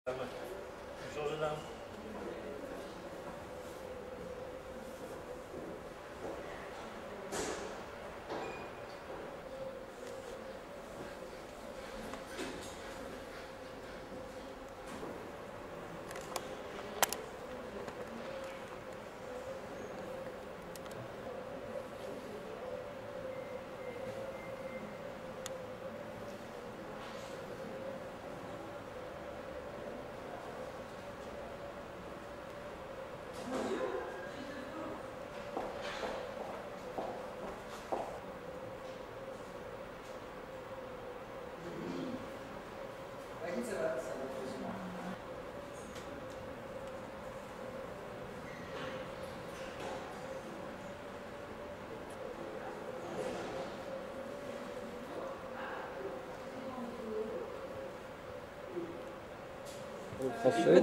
Change d'arme.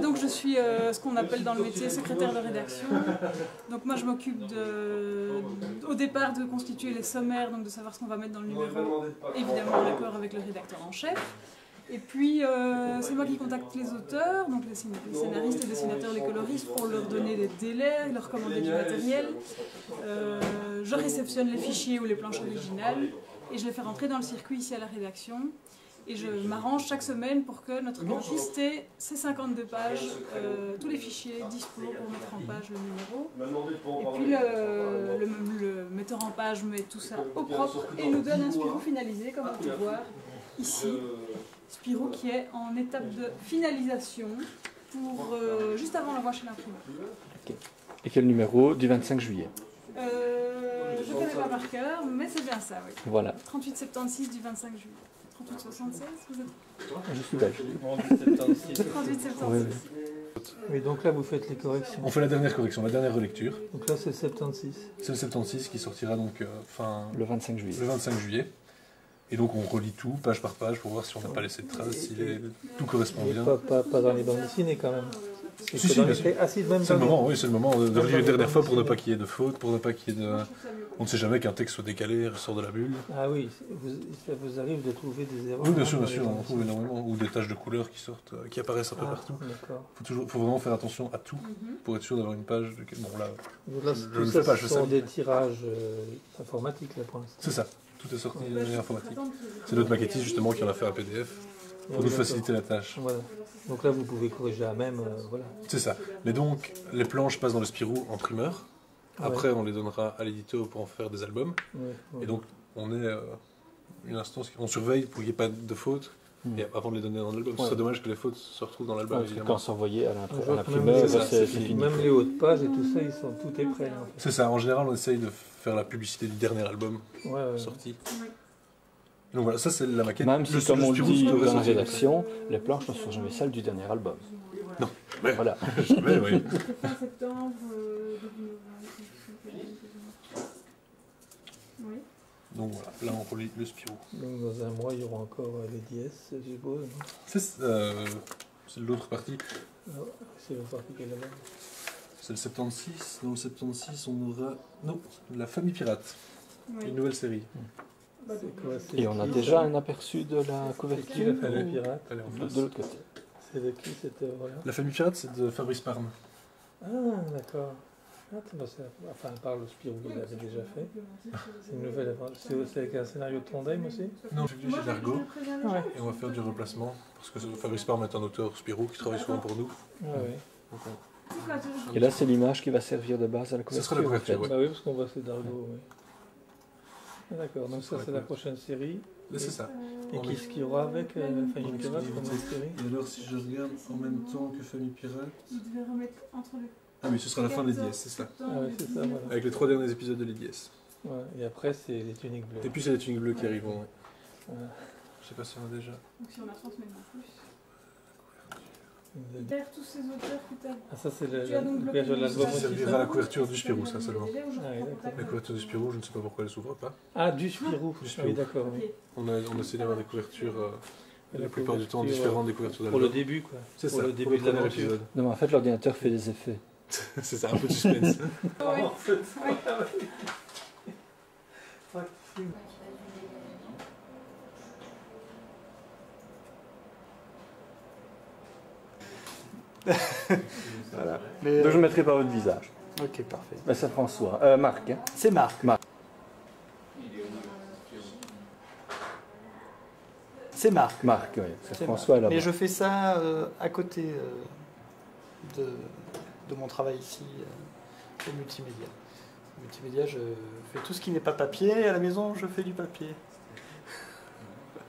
Donc je suis ce qu'on appelle dans le métier secrétaire de rédaction. Donc moi je m'occupe au départ de constituer les sommaires, donc de savoir ce qu'on va mettre dans le numéro, évidemment en accord avec le rédacteur en chef. Et puis c'est moi qui contacte les auteurs, donc les scénaristes, les dessinateurs, les coloristes, pour leur donner des délais, leur commander du matériel. Je réceptionne les fichiers ou les planches originales et je les fais rentrer dans le circuit ici à la rédaction. Et je m'arrange chaque semaine pour que notre graphiste ait ces 52 pages, tous les fichiers dispo pour mettre en page le numéro. Et puis le metteur en page met tout ça au propre et nous donne un Spirou finalisé, comme on peut voir ici. Spirou qui est en étape de finalisation pour juste avant l'envoi chez l'imprimeur. Okay. Et quel numéro du 25 juillet? Je ne connais pas par cœur, mais c'est bien ça, oui. Voilà. 3876 du 25 juillet. 3876, vous êtes... Je suis belge. 3876. Oui, oui. Oui, donc là vous faites les corrections. On fait la dernière correction, la dernière relecture. Donc là c'est le 76. C'est le 76 qui sortira donc le 25 juillet. Le 25 juillet. Et donc on relit tout, page par page, pour voir si on n'a pas laissé de traces, si tout correspond bien. Pas dans les bandes dessinées quand même. Si, c'est le moment, oui, c'est le moment de relire une dernière fois pour ne pas qu'il y ait de faute, pour ne pas qu'il y ait de... On ne sait jamais qu'un texte soit décalé, ressort de la bulle. Ah oui, ça vous arrive de trouver des erreurs? Oui, bien sûr, on trouve énormément. Ou des taches de couleur qui sortent, qui apparaissent un peu partout. Il faut vraiment faire attention à tout, pour être sûr d'avoir une page... Bon là, je ne fais pas, je sais. Ce sont des tirages informatiques là pour l'instant. C'est ça, tout est sorti de manière informatique. C'est notre maquettiste justement qui en a fait un PDF. Pour nous faciliter la tâche. Voilà. Donc là, vous pouvez corriger à même, voilà. C'est ça. Mais donc, les planches passent dans le Spirou en primeur. Après, on les donnera à l'édito pour en faire des albums. Et donc, on est une instance, on surveille pour qu'il n'y ait pas de fautes. Et avant de les donner dans l'album, ce serait dommage que les fautes se retrouvent dans l'album. Quand s'envoyer à l'imprimeur, c'est fini. Même les hautes pages et tout ça, tout est prêt. En fait. C'est ça. En général, on essaye de faire la publicité du dernier album sorti. Donc voilà, ça c'est la maquette. Même si, comme on le dit dans la rédaction, les planches ne sont jamais celles du dernier album. Non, mais voilà. Jamais, oui. Fin septembre, début novembre. Donc voilà, là on relit le Spirou. Donc dans un mois, il y aura encore les dièses, je suppose. C'est l'autre partie. C'est la partie qui est là-bas. C'est le 76. Dans le 76, on aura... Non, la famille pirate. Une nouvelle série. Et on a déjà un aperçu de la couverture de la pirate de l'autre côté. C'est de qui cette œuvre-là? La famille pirate, c'est de Fabrice Parme. Ah, d'accord. Enfin, par le Spirou, il l'avait déjà fait. C'est une nouvelle aventure. C'est avec un scénario de Trondheim aussi? Non, j'ai vu chez Dargo. Et on va faire du replacement. Parce que Fabrice Parme est un auteur Spirou qui travaille souvent pour nous. Et là, c'est l'image qui va servir de base à la couverture. Ce sera la couverture, Bah oui, parce qu'on voit c'est Dargo, oui. D'accord, donc ça c'est la prochaine série. C'est ça. Et qu'est-ce qu'il y aura avec Famille Pirate comme série? Et alors si je regarde en même temps que Famille Pirate... Il devait remettre entre les... Ah oui, ce sera la fin de l'Idiès, c'est ça. Ah oui, c'est ça, voilà. Avec les 3 derniers épisodes de l'Idiès. Ouais, et après c'est les tuniques bleues. Et puis c'est les tuniques bleues qui arriveront, oui. Voilà. Je sais pas si on a déjà... Donc si on a 30 semaines en plus. Derrière tous ces auteurs que tu as... Ah ça c'est la couverture de l'album. Ça servira à la couverture du Spirou, ça seulement. La couverture du Spirou, je ne sais pas pourquoi elle s'ouvre pas. Ah, du Spirou. Oui, d'accord. Oui. On essaie d'avoir des couvertures la plupart du temps différentes des couvertures d'album. Pour le début, quoi. C'est ça, pour le début de l'aventure. Non, mais en fait, l'ordinateur fait des effets. C'est ça, un peu de suspense. En fait, Voilà. Mais, Donc je ne mettrai pas votre visage. ok, parfait. Ben, c'est François. Marc. Hein. C'est Marc. C'est Marc. Marc, oui. C'est C'est François là-bas. Mais je fais ça à côté de mon travail ici au multimédia. Au multimédia, je fais tout ce qui n'est pas papier, et à la maison, je fais du papier.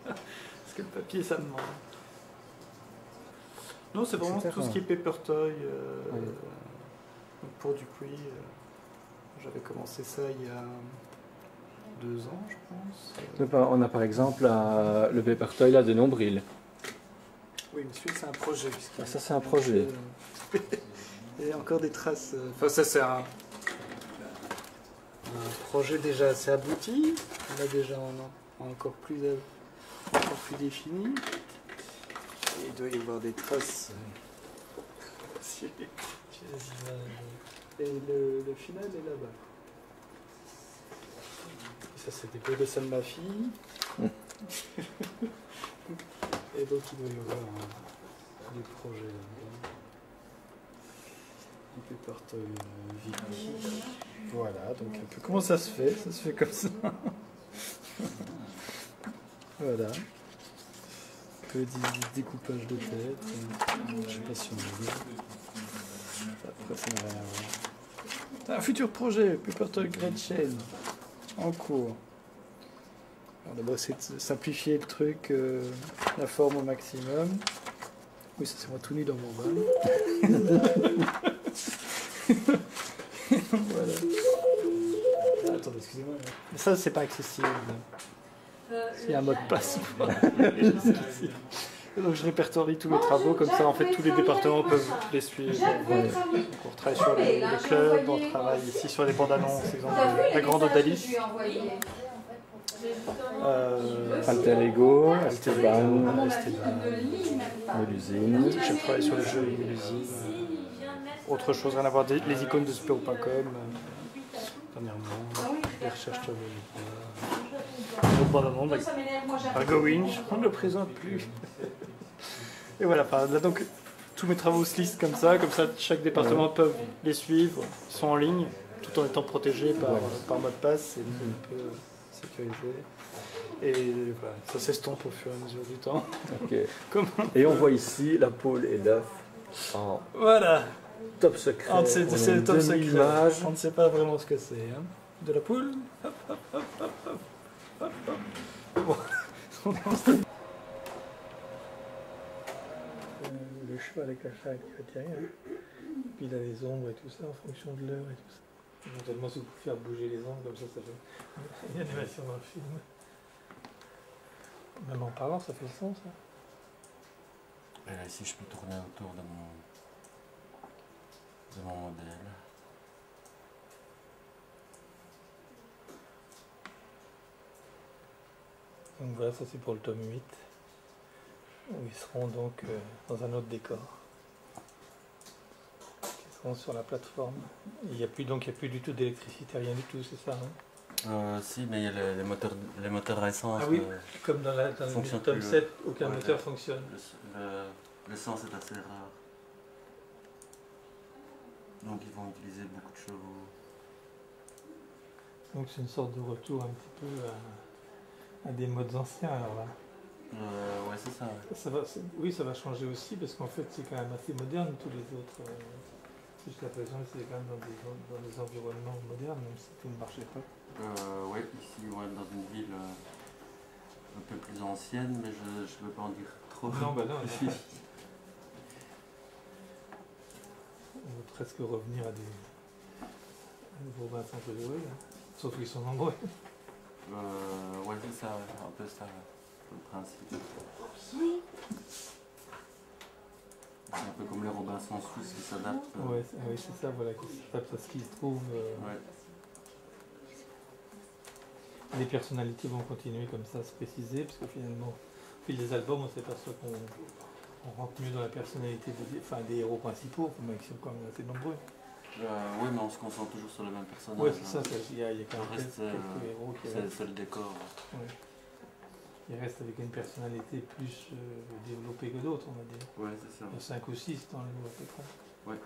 Parce que le papier, ça me manque. Non, c'est vraiment tout ce qui est paper toy. Pour Dupuis, j'avais commencé ça il y a 2 ans, je pense. Donc, on a par exemple le paper toy là de Nombril. Oui, monsieur, c'est un projet. Ah, ça, c'est un projet. Il y a encore des traces. Enfin, ça, c'est un projet déjà assez abouti. On a déjà encore plus défini. Et il doit y avoir des traces. Et le final est là-bas. Ça, c'est des beaux dessins de ma fille. Et donc, il doit y avoir des projets là-dedans. Un paper toy Vicky. Voilà, donc un peu comment ça se fait? Ça se fait comme ça. Voilà. Un peu découpage de tête. Je sais pas si on veut. Après, ça n'a rien à voir. Un futur projet, paper toy Gretchen. En cours. D'abord, c'est de simplifier le truc, la forme au maximum. Oui, ça c'est moi tout nu dans mon bain. Voilà. Attendez, excusez-moi. Mais ça, c'est pas accessible. Il y a un mot de passe. Donc je répertorie tous mes travaux, comme ça en fait tous les départements peuvent les suivre. On travaille sur le club, on travaille ici sur les bandes annonces, exemple la Grande Odalis. Alter Ego, Esteban, Mélusine. Je travaille sur le jeu Mélusine. Autre chose, rien à voir, les icônes de Spiro.com. Dernièrement, les recherches sur le bandes annonces. Argo Winch, on ne le présente plus. Et voilà, là, donc tous mes travaux se listent comme ça chaque département peut les suivre, ils sont en ligne, tout en étant protégés par mot de passe, c'est un peu sécurisé. Et voilà, ça s'estompe au fur et à mesure du temps. Okay. Et on voit ici la poule et l'œuf en voilà. Top secret. C'est le top secret. On ne sait pas vraiment ce que c'est. Hein. De la poule. Hop, hop, hop, hop, hop, hop, hop. Bon. Le cheval avec la chatte qui va tirer. Hein. Puis il a les ombres et tout ça en fonction de l'heure et tout ça. Éventuellement, si vous pouvez faire bouger les ombres, comme ça fait une animation dans le film. Même en parlant, ça fait sens. Ça. Et là, ici, je peux tourner autour de mon modèle. Donc voilà, ça c'est pour le tome 8, où ils seront donc dans un autre décor. Ils seront sur la plateforme. Il n'y a plus du tout d'électricité, rien du tout, c'est ça, hein? Si, mais il y a les moteurs à essence. Ah oui, comme dans le tome 7, aucun moteur fonctionne. L'essence est assez rare. Donc ils vont utiliser beaucoup de chevaux. Donc c'est une sorte de retour un petit peu à des modes anciens alors là. Ouais, c'est ça. Ouais. Ça va changer aussi parce qu'en fait c'est quand même assez moderne tous les autres. Jusqu'à présent c'est quand même dans des environnements modernes même si tout ne marchait pas. Oui, ici on est dans une ville un peu plus ancienne, mais je ne veux pas en dire trop. Non, bah non. On va presque revenir à des urbains centre-ville, sauf qu'ils sont nombreux. Ouais, c'est ça, un peu ça, le principe. C'est un peu comme les Robinson suisses qui s'adaptent. Oui, c'est ça, voilà, qui s'adaptent à ce qui se trouve. Ouais. Les personnalités vont continuer comme ça à se préciser, parce que finalement, au fil des albums, on s'aperçoit qu'on rentre mieux dans la personnalité des héros principaux, même si quand même assez nombreux. Oui, mais on se concentre toujours sur le même personnage. Oui, c'est ça, il y a quand même quelques héros qui c'est le décor. Ouais. qui reste avec une personnalité plus développée que d'autres, on va dire. Ouais, c'est ça. Il y a 5 ou 6 dans le nouveau pétron. Ouais.